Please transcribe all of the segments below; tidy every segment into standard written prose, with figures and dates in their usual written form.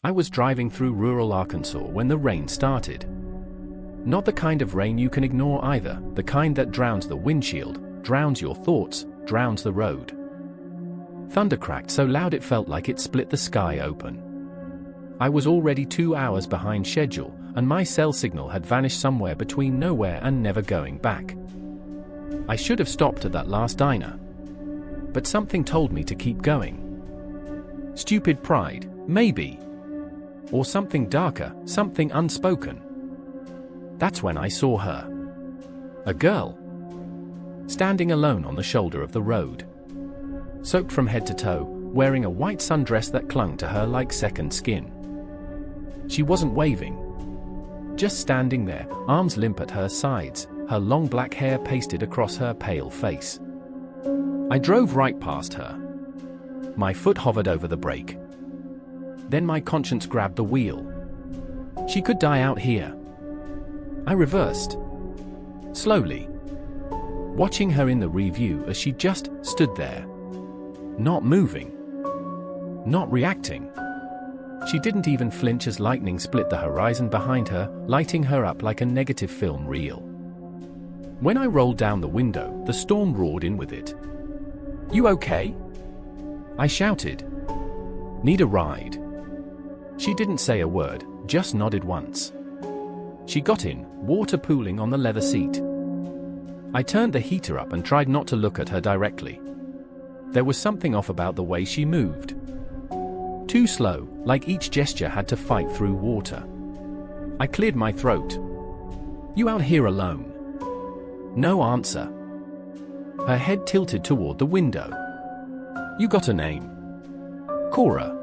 I was driving through rural Arkansas when the rain started. Not the kind of rain you can ignore either, the kind that drowns the windshield, drowns your thoughts, drowns the road. Thunder cracked so loud it felt like it split the sky open. I was already 2 hours behind schedule, and my cell signal had vanished somewhere between nowhere and never going back. I should have stopped at that last diner. But something told me to keep going. Stupid pride, maybe. Or something darker, something unspoken. That's when I saw her. A girl. Standing alone on the shoulder of the road. Soaked from head to toe, wearing a white sundress that clung to her like second skin. She wasn't waving. Just standing there, arms limp at her sides, her long black hair pasted across her pale face. I drove right past her. My foot hovered over the brake. Then my conscience grabbed the wheel. She could die out here. I reversed. Slowly. Watching her in the review as she just stood there. Not moving. Not reacting. She didn't even flinch as lightning split the horizon behind her, lighting her up like a negative film reel. When I rolled down the window, the storm roared in with it. "You okay?" I shouted. "Need a ride?" She didn't say a word, just nodded once. She got in, water pooling on the leather seat. I turned the heater up and tried not to look at her directly. There was something off about the way she moved. Too slow, like each gesture had to fight through water. I cleared my throat. "You out here alone?" No answer. Her head tilted toward the window. "You got a name?" "Cora."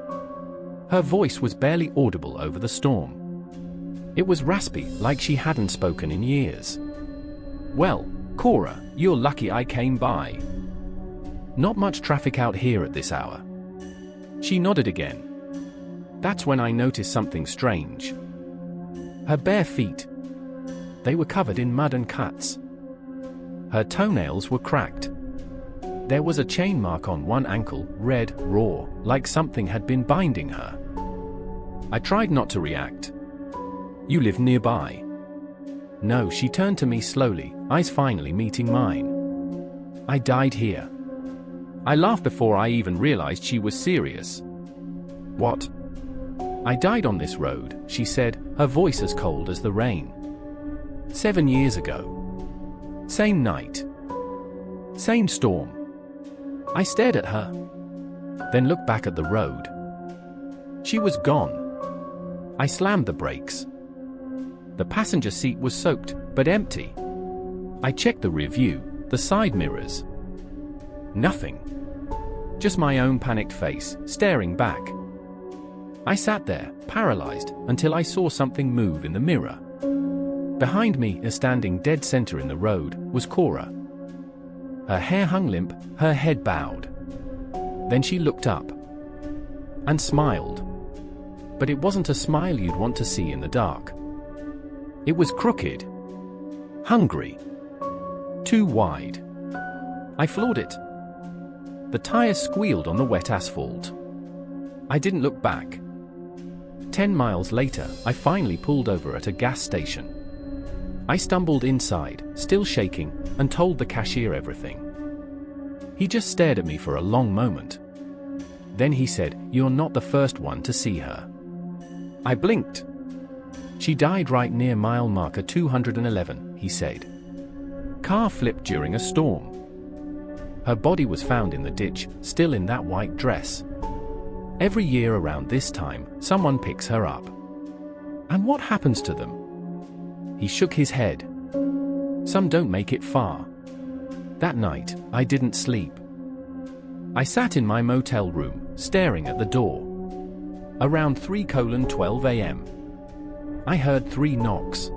Her voice was barely audible over the storm. It was raspy, like she hadn't spoken in years. "Well, Cora, you're lucky I came by. Not much traffic out here at this hour." She nodded again. That's when I noticed something strange. Her bare feet. They were covered in mud and cuts. Her toenails were cracked. There was a chain mark on one ankle, red, raw, like something had been binding her. I tried not to react. "You live nearby?" "No," she turned to me slowly, eyes finally meeting mine. "I died here." I laughed before I even realized she was serious. "What?" "I died on this road," she said, her voice as cold as the rain. 7 years ago. Same night. Same storm." I stared at her. Then looked back at the road. She was gone. I slammed the brakes. The passenger seat was soaked, but empty. I checked the rear view, the side mirrors. Nothing. Just my own panicked face, staring back. I sat there, paralyzed, until I saw something move in the mirror. Behind me, standing dead center in the road, was Cora. Her hair hung limp, her head bowed. Then she looked up. And smiled. But it wasn't a smile you'd want to see in the dark. It was crooked. Hungry. Too wide. I floored it. The tires squealed on the wet asphalt. I didn't look back. 10 miles later, I finally pulled over at a gas station. I stumbled inside, still shaking, and told the cashier everything. He just stared at me for a long moment. Then he said, "You're not the first one to see her." I blinked. "She died right near mile marker 211, he said. "Car flipped during a storm. Her body was found in the ditch, still in that white dress. Every year around this time, someone picks her up. And what happens to them?" He shook his head. "Some don't make it far." That night, I didn't sleep. I sat in my motel room, staring at the door. Around 3:12 a.m. I heard 3 knocks.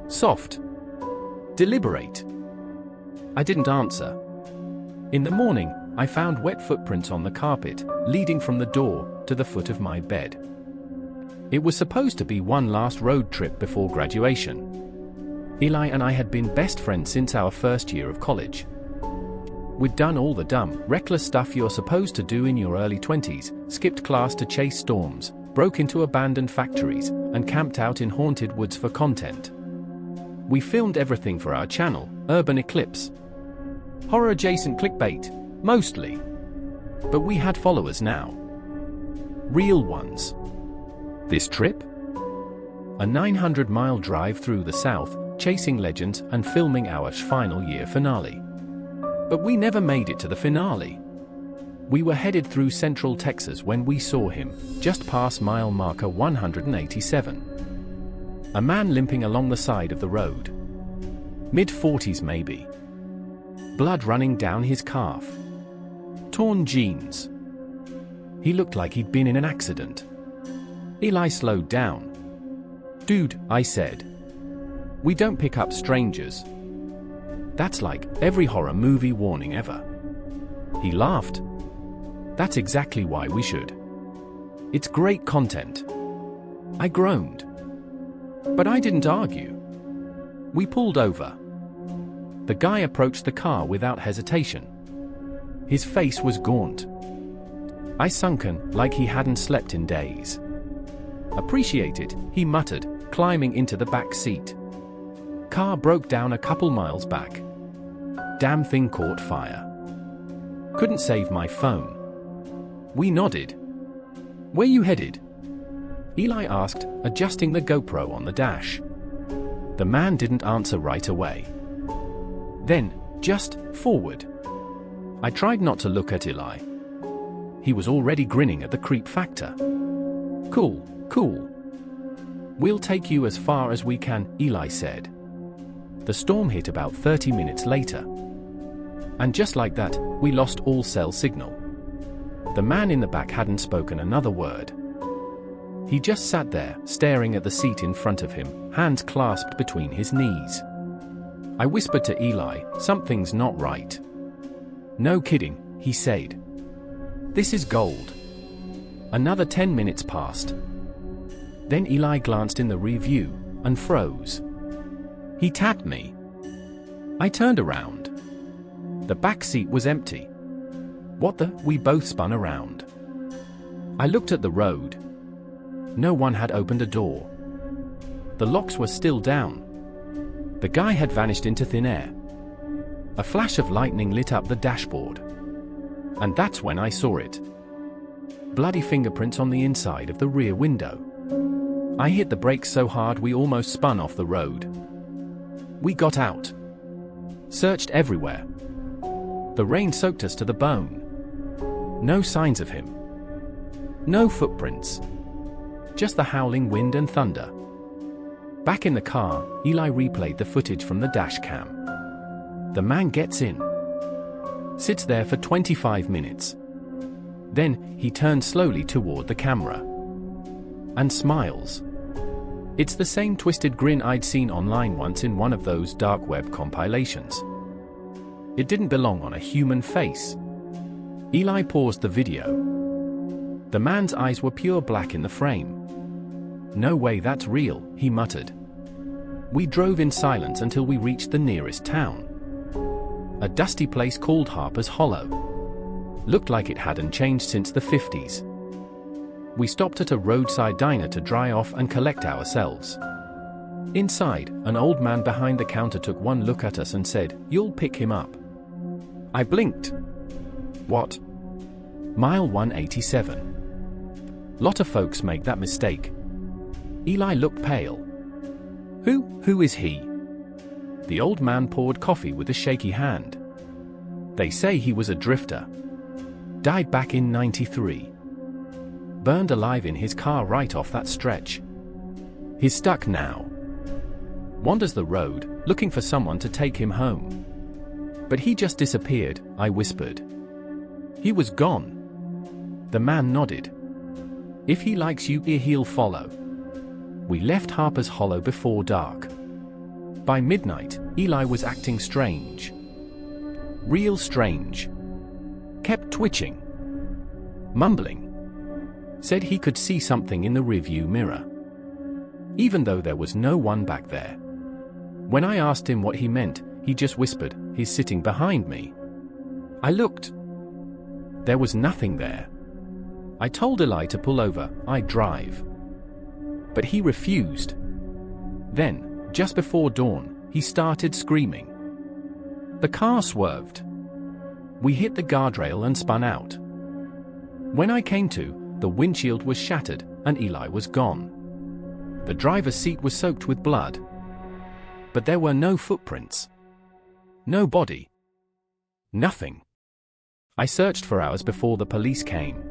Soft. Deliberate. I didn't answer. In the morning, I found wet footprints on the carpet, leading from the door to the foot of my bed. It was supposed to be one last road trip before graduation. Eli and I had been best friends since our first year of college. We'd done all the dumb, reckless stuff you're supposed to do in your early 20s, skipped class to chase storms, broke into abandoned factories, and camped out in haunted woods for content. We filmed everything for our channel, Urban Eclipse. Horror-adjacent clickbait, mostly. But we had followers now. Real ones. This trip? A 900-mile drive through the South, chasing legends and filming our final year finale. But we never made it to the finale. We were headed through central Texas when we saw him, just past mile marker 187. A man limping along the side of the road. Mid-40s maybe. Blood running down his calf. Torn jeans. He looked like he'd been in an accident. Eli slowed down. "Dude," I said. "We don't pick up strangers." That's like every horror movie warning ever. He laughed. "That's exactly why we should. It's great content." I groaned. But I didn't argue. We pulled over. The guy approached the car without hesitation. His face was gaunt. I sunken, like he hadn't slept in days. "Appreciate it," he muttered, climbing into the back seat. Car broke down a couple miles back. Damn thing caught fire. Couldn't save my phone. We nodded. "Where you headed?" Eli asked, adjusting the GoPro on the dash. The man didn't answer right away. Then, just forward. I tried not to look at Eli. He was already grinning at the creep factor. "Cool, cool. We'll take you as far as we can," Eli said. The storm hit about 30 minutes later. And just like that, we lost all cell signal. The man in the back hadn't spoken another word. He just sat there, staring at the seat in front of him, hands clasped between his knees. I whispered to Eli, "Something's not right." "No kidding," he said. "This is gold." Another 10 minutes passed. Then Eli glanced in the rear view and froze. He tapped me. I turned around. The back seat was empty. "What the?" We both spun around. I looked at the road. No one had opened a door. The locks were still down. The guy had vanished into thin air. A flash of lightning lit up the dashboard. And that's when I saw it. Bloody fingerprints on the inside of the rear window. I hit the brakes so hard we almost spun off the road. We got out. Searched everywhere. The rain soaked us to the bone. No signs of him. No footprints. Just the howling wind and thunder. Back in the car, Eli replayed the footage from the dash cam. The man gets in. Sits there for 25 minutes. Then, he turns slowly toward the camera. And smiles. It's the same twisted grin I'd seen online once in one of those dark web compilations. It didn't belong on a human face. Eli paused the video. The man's eyes were pure black in the frame. "No way that's real," he muttered. We drove in silence until we reached the nearest town. A dusty place called Harper's Hollow. Looked like it hadn't changed since the 50s. We stopped at a roadside diner to dry off and collect ourselves. Inside, an old man behind the counter took one look at us and said, "You'll pick him up." I blinked. "What?" "Mile 187. Lot of folks make that mistake." Eli looked pale. Who is he?" The old man poured coffee with a shaky hand. "They say he was a drifter. Died back in '93. Burned alive in his car right off that stretch. He's stuck now. Wanders the road, looking for someone to take him home. But he just disappeared," I whispered. "He was gone." The man nodded. "If he likes you, he'll follow." We left Harper's Hollow before dark. By midnight, Eli was acting strange. Real strange. Kept twitching. Mumbling. Said he could see something in the rearview mirror. Even though there was no one back there. When I asked him what he meant, he just whispered, "He's sitting behind me." I looked. There was nothing there. I told Eli to pull over, I'd drive. But he refused. Then, just before dawn, he started screaming. The car swerved. We hit the guardrail and spun out. When I came to, the windshield was shattered and Eli was gone. The driver's seat was soaked with blood. But there were no footprints. No body. Nothing. I searched for hours before the police came.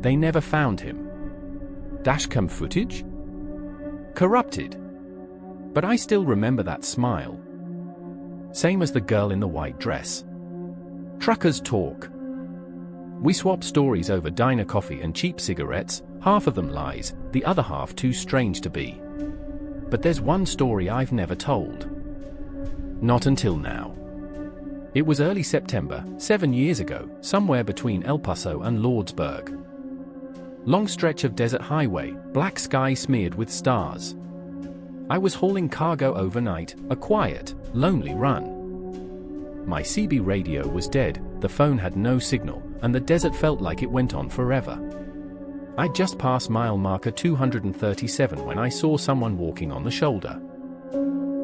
They never found him. Dashcam footage? Corrupted. But I still remember that smile. Same as the girl in the white dress. Truckers talk. We swap stories over diner coffee and cheap cigarettes, half of them lies, the other half too strange to be. But there's one story I've never told. Not until now. It was early September, 7 years ago, somewhere between El Paso and Lordsburg. Long stretch of desert highway, black sky smeared with stars. I was hauling cargo overnight, a quiet, lonely run. My CB radio was dead, the phone had no signal, and the desert felt like it went on forever. I'd just passed mile marker 237 when I saw someone walking on the shoulder.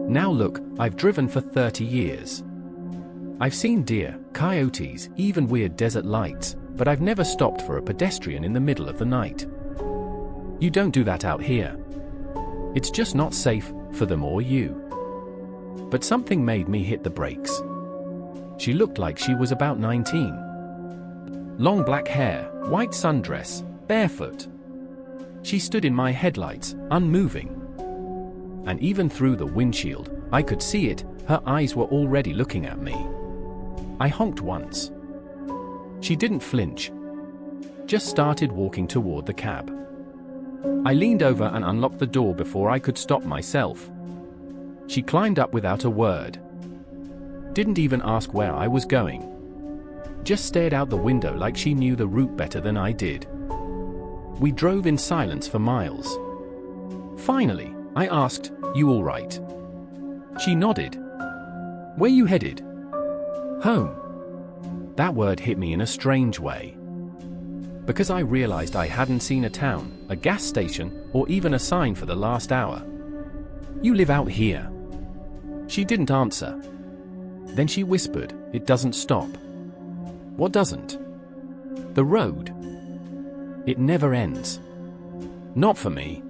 Now look, I've driven for 30 years. I've seen deer, coyotes, even weird desert lights, but I've never stopped for a pedestrian in the middle of the night. You don't do that out here. It's just not safe for them or you. But something made me hit the brakes. She looked like she was about 19. Long black hair, white sundress, barefoot. She stood in my headlights, unmoving. And even through the windshield, I could see it, her eyes were already looking at me. I honked once. She didn't flinch. Just started walking toward the cab. I leaned over and unlocked the door before I could stop myself. She climbed up without a word. Didn't even ask where I was going. Just stared out the window like she knew the route better than I did. We drove in silence for miles. Finally, I asked, "You all right?" She nodded. "Where you headed?" "Home." That word hit me in a strange way. Because I realized I hadn't seen a town, a gas station, or even a sign for the last hour. "You live out here?" She didn't answer. Then she whispered, "It doesn't stop." "What doesn't?" "The road. It never ends." "Not for me."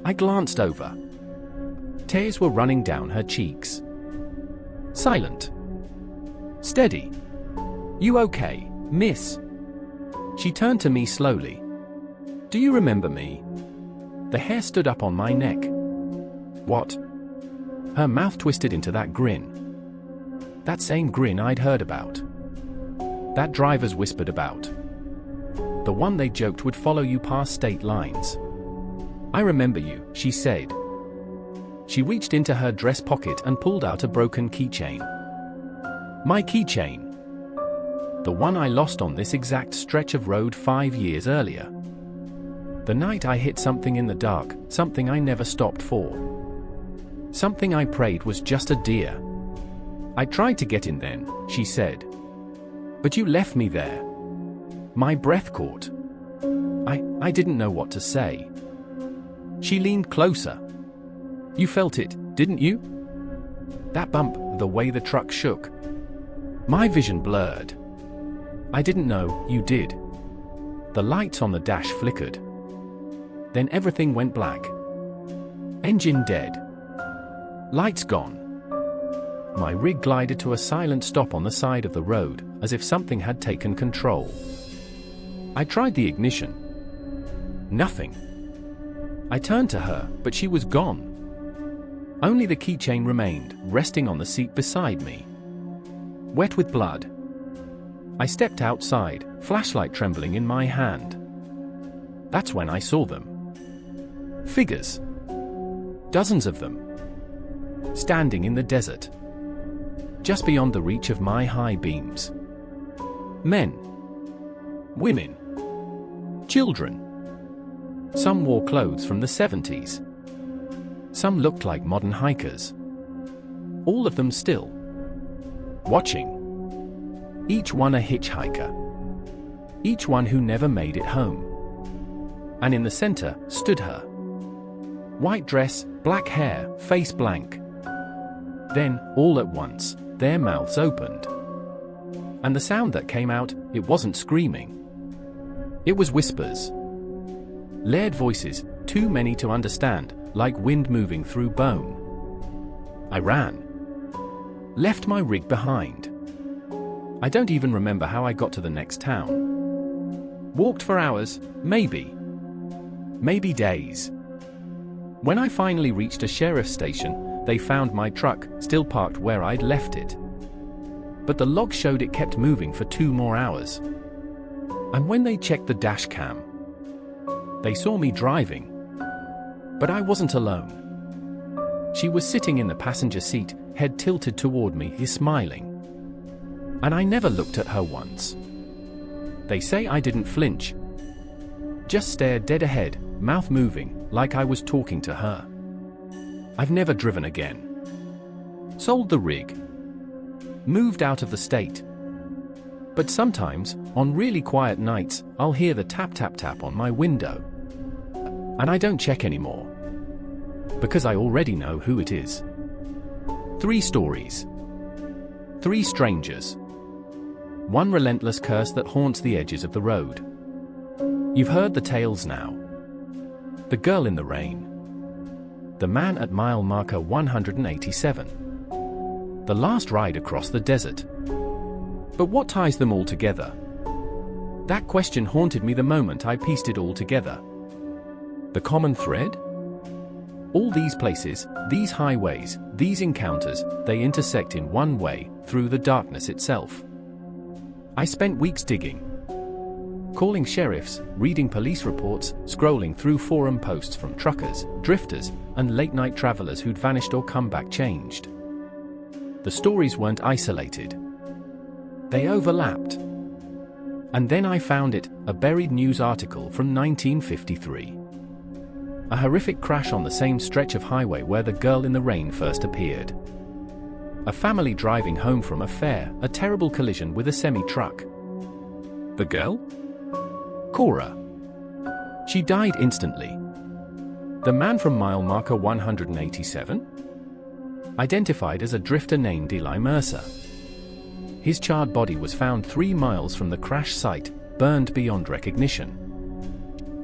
I glanced over. Tears were running down her cheeks. Silent. "Steady. You okay, miss?" She turned to me slowly. "Do you remember me?" The hair stood up on my neck. "What?" Her mouth twisted into that grin. That same grin I'd heard about. That drivers whispered about. The one they joked would follow you past state lines. "I remember you," she said. She reached into her dress pocket and pulled out a broken keychain. My keychain. The one I lost on this exact stretch of road 5 years earlier. The night I hit something in the dark, something I never stopped for. Something I prayed was just a deer. "I tried to get in then," she said. "But you left me there." My breath caught. I didn't know what to say. She leaned closer. "You felt it, didn't you? That bump, the way the truck shook." My vision blurred. "I didn't know you did." The lights on the dash flickered. Then everything went black. Engine dead. Lights gone. My rig glided to a silent stop on the side of the road, as if something had taken control. I tried the ignition. Nothing. I turned to her, but she was gone. Only the keychain remained, resting on the seat beside me. Wet with blood. I stepped outside, flashlight trembling in my hand. That's when I saw them. Figures. Dozens of them. Standing in the desert. Just beyond the reach of my high beams. Men. Women. Children. Some wore clothes from the 70s. Some looked like modern hikers. All of them still. Watching. Each one a hitchhiker. each one who never made it home. And in the center stood her. White dress, black hair, face blank. Then, all at once, their mouths opened. And the sound that came out, it wasn't screaming. It was whispers. Layered voices, too many to understand, like wind moving through bone. I ran. Left my rig behind. I don't even remember how I got to the next town. Walked for hours, maybe days. When I finally reached a sheriff's station, they found my truck still parked where I'd left it. But the log showed it kept moving for 2 more hours. And when they checked the dash cam, they saw me driving. But I wasn't alone. She was sitting in the passenger seat, head tilted toward me, smiling. And I never looked at her once. They say I didn't flinch. Just stared dead ahead, mouth moving, like I was talking to her. I've never driven again. Sold the rig. Moved out of the state. But sometimes, on really quiet nights, I'll hear the tap tap tap on my window. And I don't check anymore. Because I already know who it is. 3 stories. 3 strangers. 1 relentless curse that haunts the edges of the road. You've heard the tales now. The girl in the rain. The man at mile marker 187. The last ride across the desert. But what ties them all together? That question haunted me the moment I pieced it all together. The common thread? All these places, these highways, these encounters, they intersect in one way, through the darkness itself. I spent weeks digging. Calling sheriffs, reading police reports, scrolling through forum posts from truckers, drifters, and late-night travelers who'd vanished or come back changed. The stories weren't isolated. They overlapped. And then I found it, a buried news article from 1953. A horrific crash on the same stretch of highway where the girl in the rain first appeared. A family driving home from a fair, a terrible collision with a semi-truck. The girl? Cora. She died instantly. The man from mile marker 187? Identified as a drifter named Eli Mercer. His charred body was found 3 miles from the crash site, burned beyond recognition.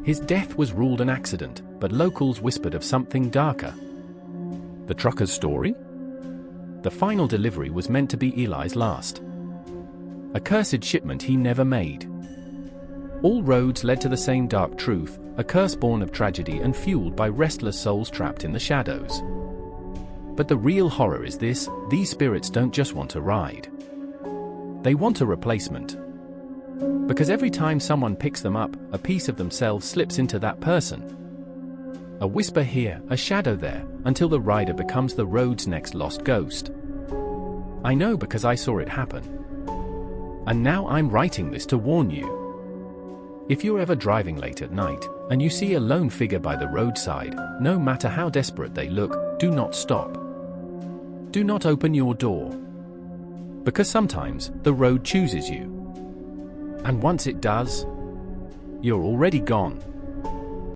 His death was ruled an accident, but locals whispered of something darker. The trucker's story? The final delivery was meant to be Eli's last. A cursed shipment he never made. All roads led to the same dark truth, a curse born of tragedy and fueled by restless souls trapped in the shadows. But the real horror is this: these spirits don't just want a ride. They want a replacement. Because every time someone picks them up, a piece of themselves slips into that person. A whisper here, a shadow there, until the rider becomes the road's next lost ghost. I know because I saw it happen. And now I'm writing this to warn you. If you're ever driving late at night, and you see a lone figure by the roadside, no matter how desperate they look, do not stop. Do not open your door. Because sometimes, the road chooses you. And once it does, you're already gone.